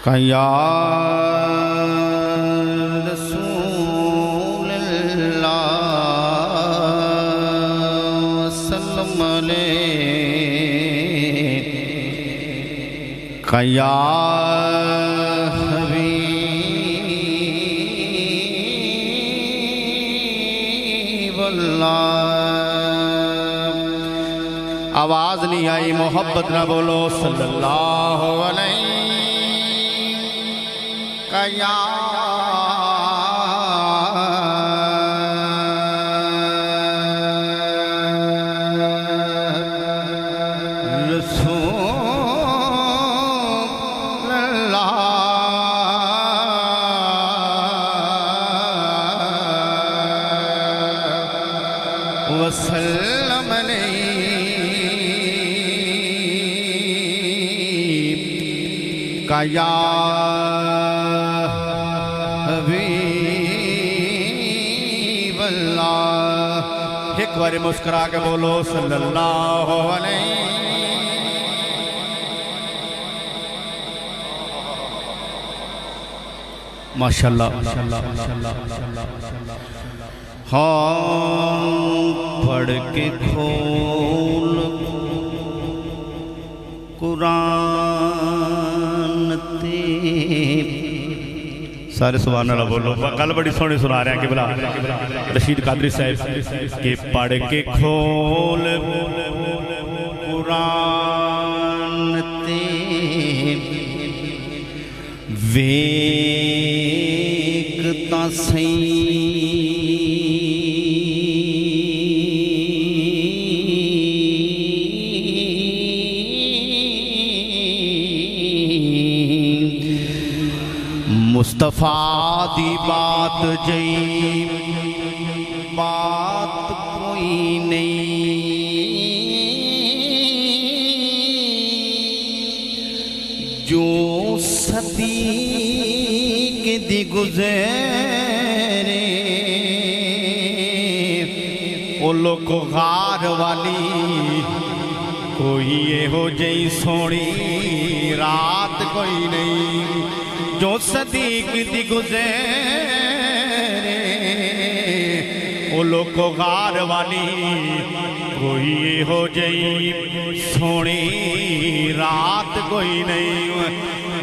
या रसूल अल्लाह सल्लम अलैका या हबीब अल्लाह। आवाज नहीं आई, मोहब्बत ना बोलो सल्लल्लाहु अलैहि या रसूल अल्लाह वसल्लम अलैका या एक बार मुस्कुरा के बोलो सल्लल्लाहु अलैहि। माशाल्लाह। हाँ पढ़ के खोल कुरान ते सारे सुभान अल्लाह बोलो। गल बड़ी सोहनी सुना रहे हैं कि बोला रशीद कादरी साहब के पढ़ के खोल कुरान ते वेखता सही मुस्तफा दी बात जई बात कोई नहीं जो सदीक दी गुज़रे ओ लोग गार वाली कोई हो जई सोनी रात कोई नहीं जो सदीक दी गुज़रे ओ लोग गार वाली कोई हो जई सोनी रात कोई नहीं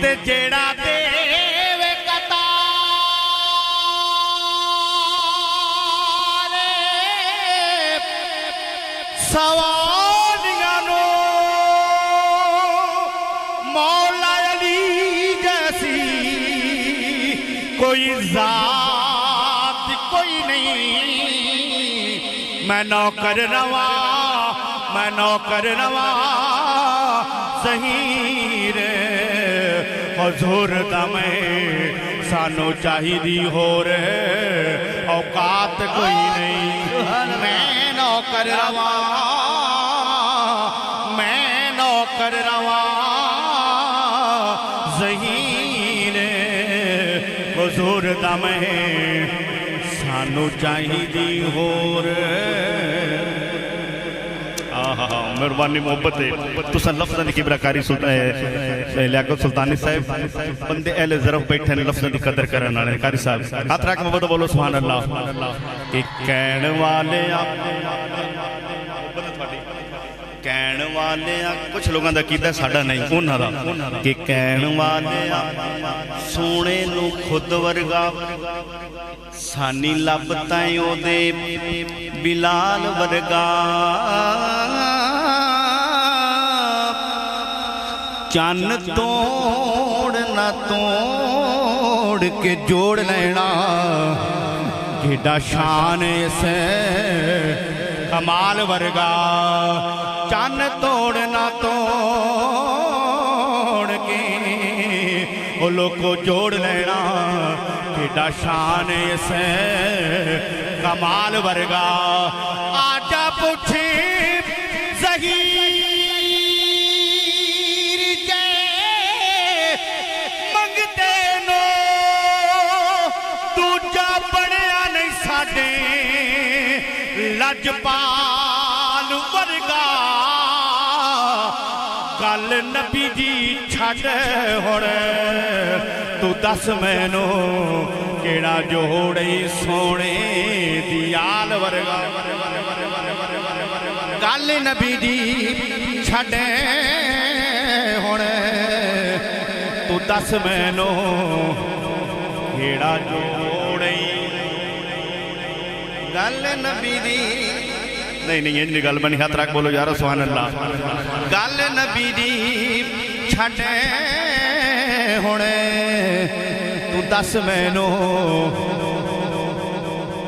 ते जेड़ा देवे कतार सवालियां नो मौला अली जैसी कोई जात कोई नहीं। मैं नौकर रवा ज़हीर हुज़ूर दा मैं सानू चाहिदी होर औकात कोई नहीं। मैं नौकर रवा ज़हीर हुज़ूर दा मैं सानू चाहिदी होर। मेहरबानी मोहब्बत है तुसा लफ्ज़ां दी किबराकारी लियाकत सुल्तानी साहब बंदे अहले ज़रफ़ बैठे ने लफ्ज़ां दी कदर करन वाले कारी साहब हाथ रख के बोलो सुभान अल्लाह। कि कहण वाले कुछ लोगों का कीता साडा नहीं उन्हां दा कि कहण वाले सोने नू खुद वर्गा सानी लब ताई ओदे बिलाल वर्गा चन्न तोड़ ना तोड़ के जोड़ लेना केडा शान से कमाल वर्गा चन्न तोड़ ना तोड़ के वो लोग को जोड़ लेना केडा शान से कमाल वर्गा। आजा पूछे ज़हीर जे मंगते नो दूजा बनया नहीं साडे लजपाल वर्गा गल नबी जी छड़ हुण तू दस मैनू केड़ा जोड़े सोने दी आल वर्गा गल नबी दी छड़े हुण तू दस मैनू केड़ा जोड़े गल नबी दी नहीं नहीं इन्नी गल बनी हाथ रख बोलो यार सुभान अल्लाह गल नबी दी छड़े हुण तू दस मैनू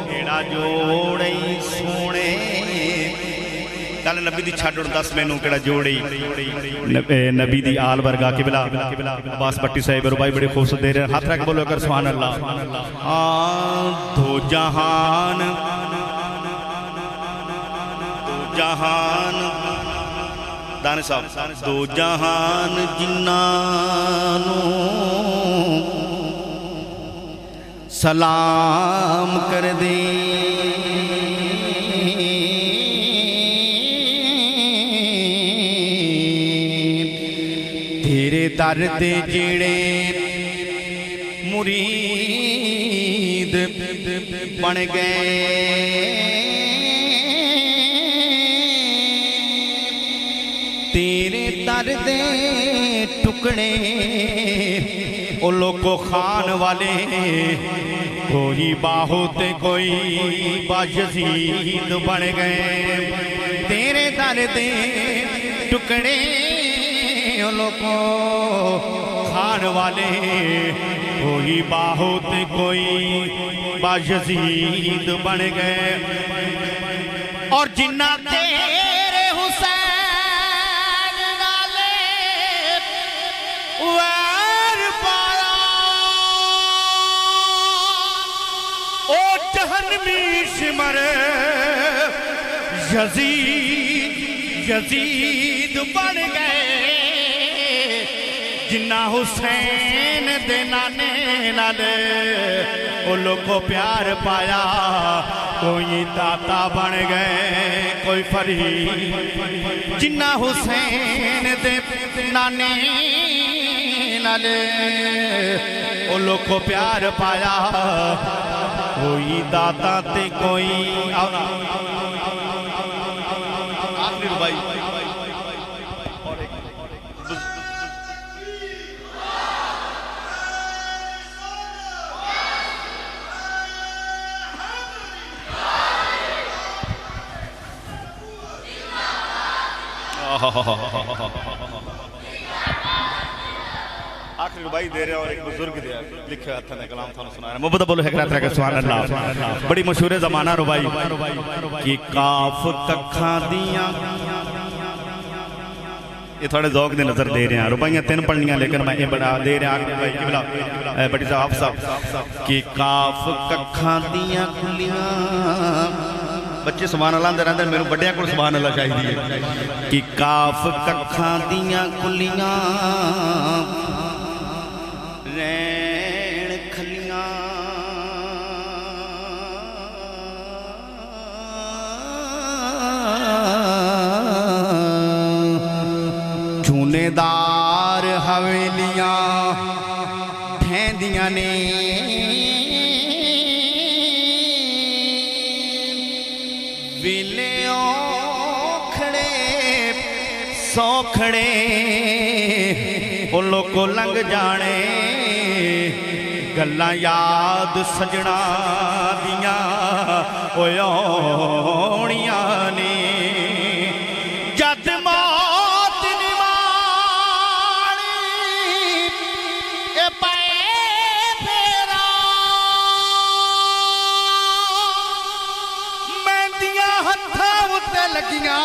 केड़ा जोड़े सोने गल नबी दी छड़ दस मैनू केड़ा जोड़े नबी दी आल वर्गा किबला अब्बास भट्टी साहिब रुबाई बड़े खूबसूरत दे रहे हाथ रख बोलो अगर सुभान अल्लाह दो जहान दाने साहब दो जहान जिन्नानू सलाम कर दे तेरे दर दे जेड़े मुरीद बन गए तेरे दर दे टुकड़े ओ लोगो खान वाले कोई बाहो ते कोई बायजीद बन गए तेरे दर दे टुकड़े ओ लोगो खान वाले कोई बाहो ते कोई बायजीद बन गए और जिन्ना तेरे हुसैन नाले वैर पाया ओ जहन्नमी सिमर यजीद बन गए जिन्ना हुसैन दे नाने नाल ओ लोगो प्यार पाया कोई दाता बन गए कोई फरीद जिन्ना हुसैन दे नाने नाल ओ लोगो प्यार पाया कोई दाता ते कोई आखिर भाई आखिरी रुबाई दे रहे और एक बुजुर्ग दे लिखे हथ ने कलाम थानू सुना रहा मुहब्बत बोलो हकरात रखे सुभान अल्लाह बड़ी मशहूर जमाना रुबाई कि काफ कखां दियां ये थोड़े ज़ौक ने नजर दे रहे हैं रुबाइयां तीन पढ़नियां लेकिन मैं ये बड़ा दे रहा भाई किबला बड़ी साहब साहब कि काफ कखां दियां खुलियां बच्चे सुभान अल्लाह दे रहंदे मेनू बड़ियां कोल सुभान अल्लाह चाहिदी है कि काफ कखां दियां खुलियां रैण खलियां चूनेदार हवेलियां ठहंदियां ने सौखड़े ओ लोगो लंघ जाने गल्लां याद सजना दियां ओनियां ने जद मौत निमाणी ए पे फेरा मेहंदियां हत्थां उत्ते लगियां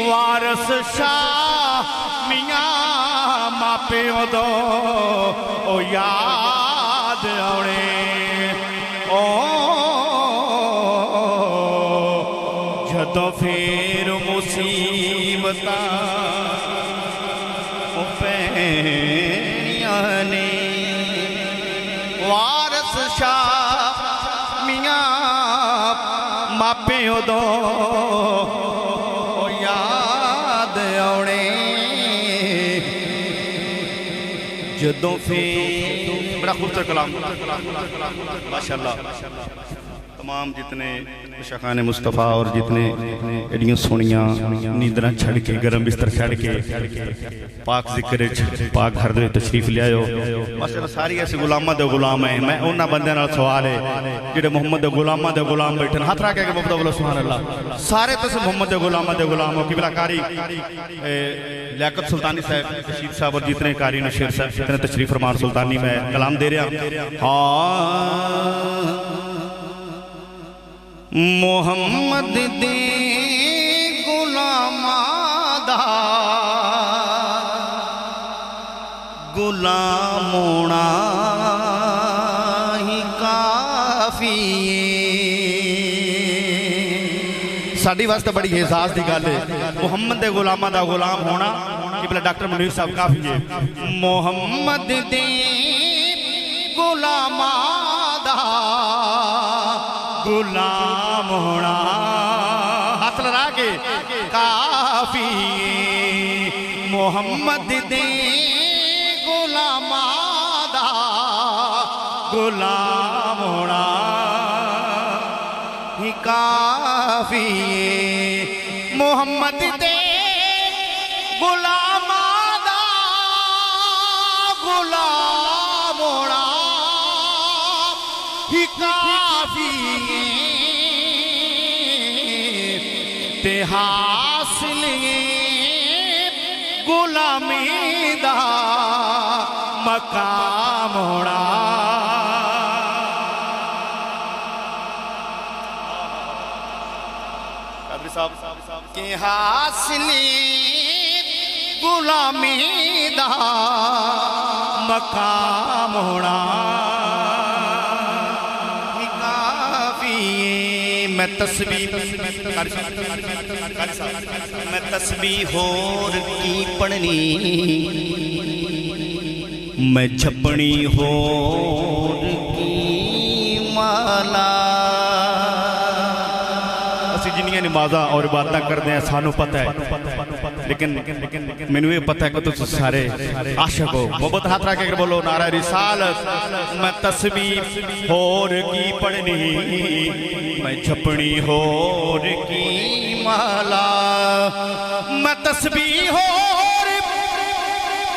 वारस शाह मियां मापे दो ओ याद आने ओ जदों फिर मुसीबत पैनियां ने वारस शाह मियां मापे दो ओ याद जदों फिर बड़ा खूबसूरत कलाम माशाअल्लाह। तमाम जितने शखान मुस्तफ़ा और जितने एडियां सोनिया नींदर छड़ के गर्म बिस्तर छड़ के पाक जिक्र पाक घर दे तशरीफ लियाओ। माशाअल्लाह सारी ऐसे गुलामां दे गुलाम है। मैं उन्हां बंदियां नाल सवाल है जिहड़े मुहम्मद दे गुलामां दे गुलाम बैठे हाथ रख के मुबदा बोलो सुभान अल्लाह। सारे तुस मुहम्मद दे गुलामां दे गुलाम हो। किबला कारी लियाकत सुल्तानी साहब रशीद साहब और जितने कारी नशीर साहब जितने तशरीफ फरमान सुल्तानी में कलाम दे रहा। हाँ मोहम्मद दे गुलामां दा गुलाम होना ही काफी साडी वास्ते बड़ी एहसास की गल है। मुहम्मद दे गुलामां दा गुलाम होना कि डॉक्टर मुनीर साहब काफी है। मोहम्मद दे गुलामां दा गुलाम होना हाथ लगा के काफी। मोहम्मद दे गुलामां दा गुलाम होना ही काफी। मोहम्मद दे गुलामां दा गुलाम होना ही काफी। ते हासिल गुलामी दा मकाम होना। के हासिल गुलामी दा मकाम होना मैं तस्बीह होर की पढ़नी मैं छपनी होर की माला। असी जिन्नियां नमाज़ां और इबादतां करते हैं सानू पता है लेकिन मैनू ये पता है कि तुम सारे आशिक हो। मोहब्बत हाथ रख के बोलो नारा रिसालत। मैं तस्बीह होर की पढ़नी मैं छपनी होर की माला। मैं तस्बीह होर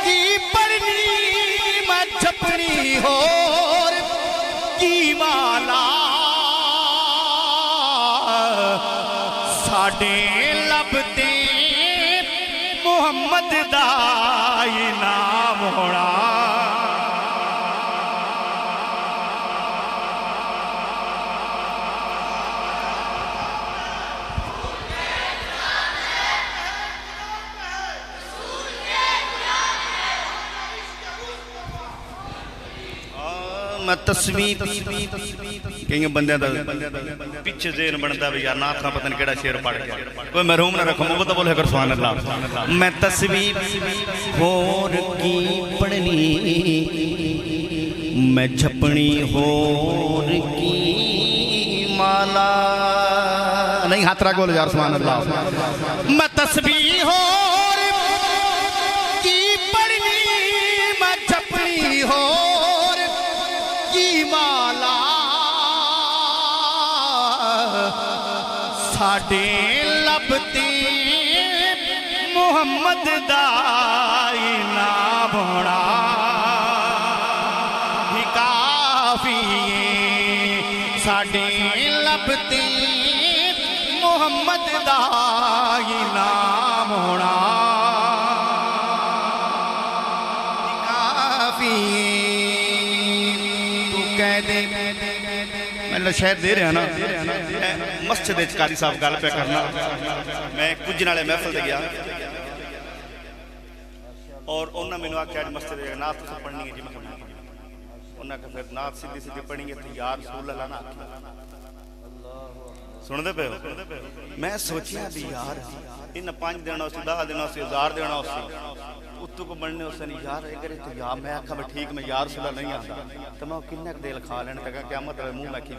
की पढ़नी मैं छपनी होर की माला। साडे लबते मुहम्मद दा नाम होना। मैं तस्वीर कई बंद पिछे जेन बनता भी यार नाथ पता नहीं केड़ा शेर पढ़ गया कोई महरूम ना रखो मुझे तो बोले कर सुभान अल्लाह। मैं तस्वीर होर की पढ़नी मैं छपनी होर की माला। नहीं हाथ रख बोलो यार सुभान अल्लाह। मैं तस्वीर होर की पढ़नी मैं छपनी होर की माला। साडे लबते मुहम्मद दा नाम होना ही काफी। साडे लबते मुहम्मद दा नाम होना ही काफी। तू कह दे मैं शायद दे रहा ना मस्जिद कारी साहब गल पे करना। मैं कुछ नाले महफिल से गया और उन्होंने मैंने आख्या मस्जिद नाथ तो पढ़नी है जी। मैं उन्होंने फिर नाथ सीधी सीधी पढ़ी तो यार रसूल अल्लाह ना सुनते पे हो? मैं सोचिया भी यार इन 5 देना सी 10 देना सी 1000 देना सी उत्तू को बनने उस नहीं यार अगर तो यार मैं आखा मैं ठीक मैं यार सुला नहीं आता तो मैं किन्ने दिल खा लेने तक क्या मतलब मुंह में की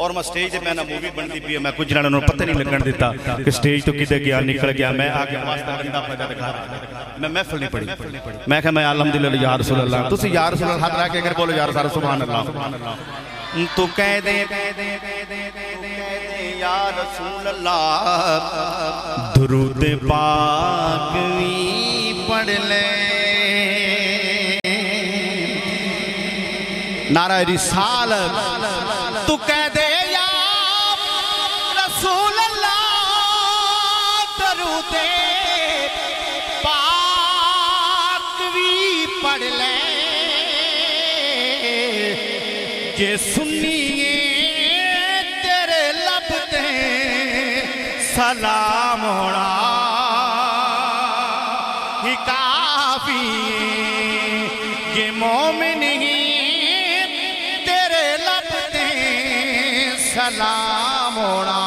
और मैं स्टेज पे मैं मूवी बनती पी मैं कुछ जणा पता नहीं लगन दिता कि स्टेज तो किधर गया निकल गया मैं आगे वास्ता बंदा पैदा दिखा रहा मैं महफिल नहीं पढ़ी मैं कहा मैं अल्हम्दुलिल्लाह या रसूल अल्लाह तुसी या रसूल अल्लाह हाथ रख के अगर बोलो यार सारा सुभान अल्लाह तू कह दे या रसूल अल्लाह दुरूद पाक भी पढ़ ले नारा रिसालत तू कह दे या रसूल अल्लाह दुरूद पाक भी पढ़ ले जे सुनिए तेरे लब ते सलाम होना ही काफी ये मोमिन ही तेरे लब ते सलाम होना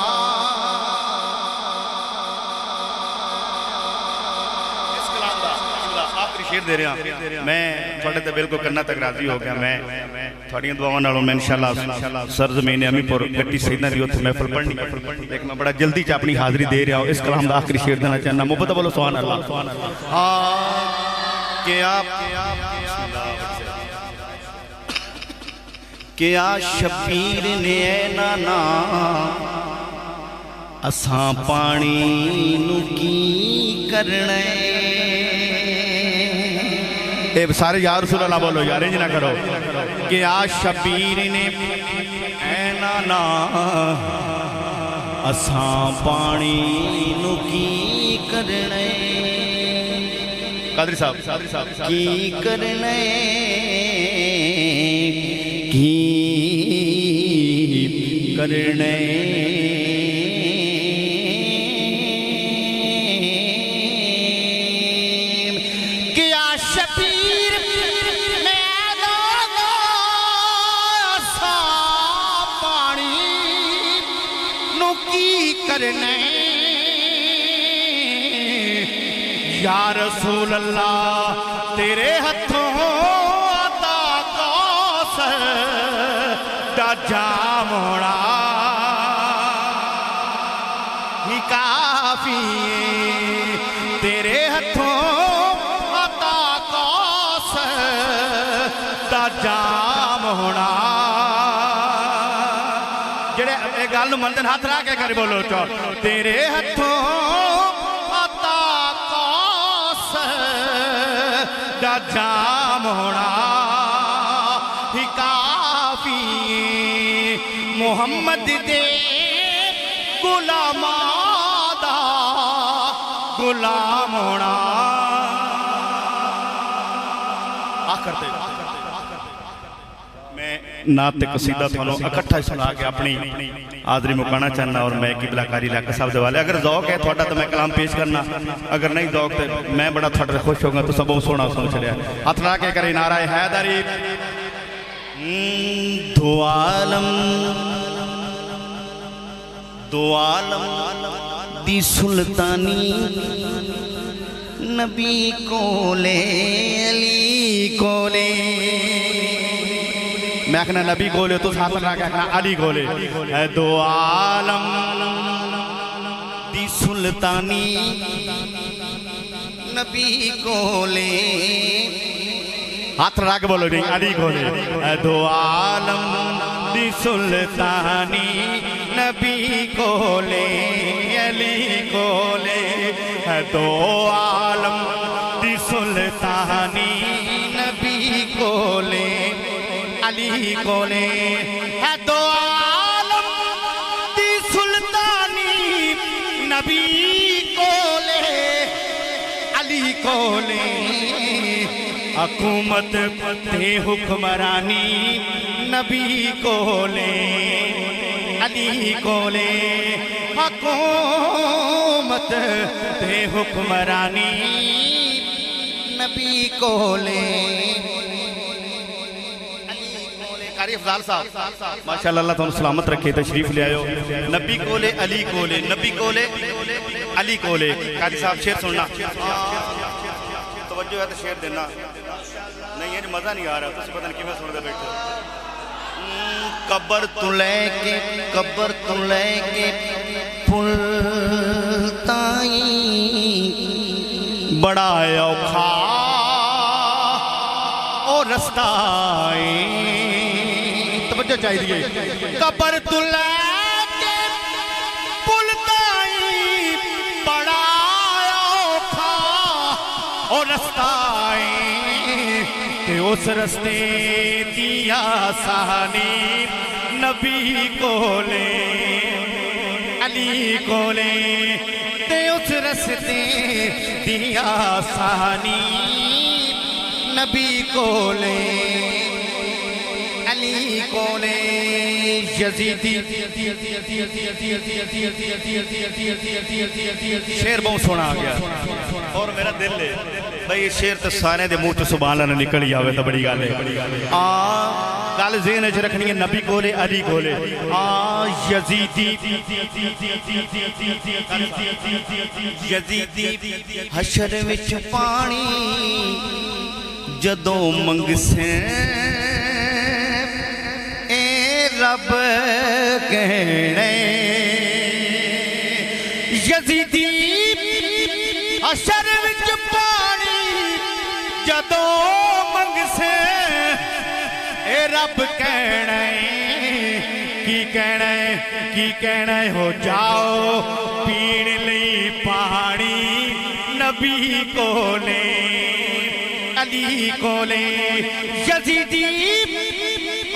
शेर दे रहा मैं थोड़े तो बिल्कुल करना तक राजी हो गया मैं थोड़ियां दुआवां नालों मैं इंशाअल्लाह सरजमीन अमीपुर गट्टी सईदा दी उत्थे महफिल पढ़नी लेकिन मैं बड़ा जल्दी च अपनी हाजिरी दे रहा हूं इस कलाम दा आखिरी शेर देना चाहना मुहब्बत बोलो सुभान अल्लाह क्या शबीर ने नाना असां पानी नू की करना सारे यार रसूल अल्लाह बोलो यार इंज ना करो कि आ शबीर ने नाना असां पानी नू की करने कादरी साहब की करने की करने या रसूल अल्लाह तेरे हथों अता कौसर दा जाम होना ही काफी तेरे हथों अता कौसर दा जाम होना जेड़े गल मंदन हाथ रख के कर बोलो चो तेरे हथों जाम होना ही काफी मुहम्मद दे गुलामा दा गुलाम होना आखिर ते मैं नात ते कसीदा थानू इकट्ठा सुना के अपनी आदरी मुकाना चाहना और मैं किबलाकारी इलाका साहब दे वाले अगर ज़ौक है थोड़ा तो मैं कलाम पेश करना अगर नहीं ज़ौक तो मैं बड़ा थोड़ा खुश होगा तो सब सोना सुन चलिया हथ ला के करे नारा हैदरी दो आलम दी सुल्तानी नबी कोले अली कोले मैं आखना नबी कोले तो साथ लगा के आखना अली कोले है दो आलम दी सुल्तानी नबी कोले हाथ लगा के बोलो नहीं अली कोले है दो आलम दी सुल्तानी नबी कोले अली कोले है दो आलम दी सुल्तानी नबी कोले अली कोले है दो आलम दी सुल्तानी नबी कोले अली कोले हुकूमत ते हुक्मरानी नबी कोले अली कोले हुकूमत ते हुक्मरानी नबी कोले कारी अफजाल साहब माशाअल्लाह अल्लाह तुहानू सलामत रखे तशरीफ ले आयो नबी कोले अली कोले नबी कोले अली कोले कारी साहब शेर सुनना तवज्जो है तो शेर देना नहीं है मजा नहीं आ रहा तुम पता नहीं किवें सुनदे बैठे कबर तू लैके फुल ताई बड़ा औखा और रस्ता तवज्जो चाहिए कबर तू लैके फुल ताई बड़ा औखा और रस्ता उस रस्ते दिया सानी नबी कोले अली कोले ते उस रस्ते दिया सानी नबी कोले अली कोले यजीदी शेर बहुत सोना आ गया और मेरा दिल है भाई शेर तो सारे दे मुंह च सुभान अल्लाह निकल ही आवे तो बड़ी गल है गल ज़हन च रखनी है नबी कोले अली कोले यजीदी हशर विच पानी जदों मंगसे ए रब कहने यजीदी हशर विच पानी जदों मंगसे ए रब कहना की कहना हो जाओ पीण लई पानी नबी कोले अली कोले यजीदी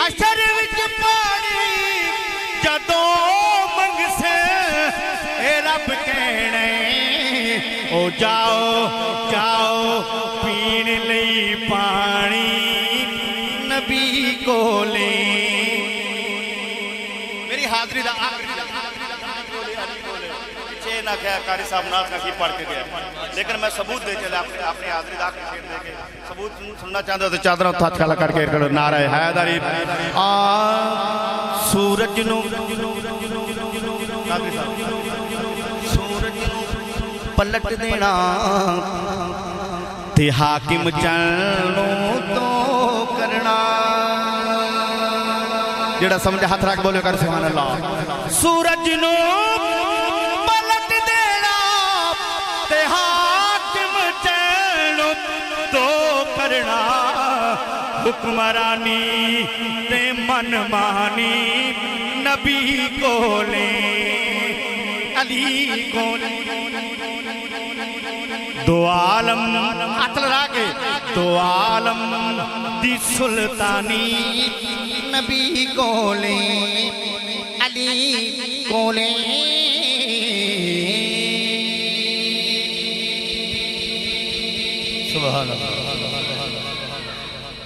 हशर विच पानी जदों मंगसे ए रब कहना ओ जाओ जाओ पीण लई पानी नबी कोले मेरी हाजरी दा पीछे ना क्या कारी साहब नाथ का की पढ़ के गया लेकिन मैं सबूत दे चला अपनी हाजरी दा शेर दे के सबूत सुनना चाहते हो तो चादर हथ खड़ा करके नारा हैदरी सूरज नु सूरज पलट देना ते हाकिम चलनो तो करना जेड़ा समझ हाथ रख बोले कर सुभान अल्लाह सूरज नो पलट देना ते हाकिम चलनो तो करना हुक्मरानी ते मनमानी नबी कोले अली कोले दो आलम हाथ लगा के दो आलम दी सुल्तानी नबी कोले अली कोले सुभान अल्लाह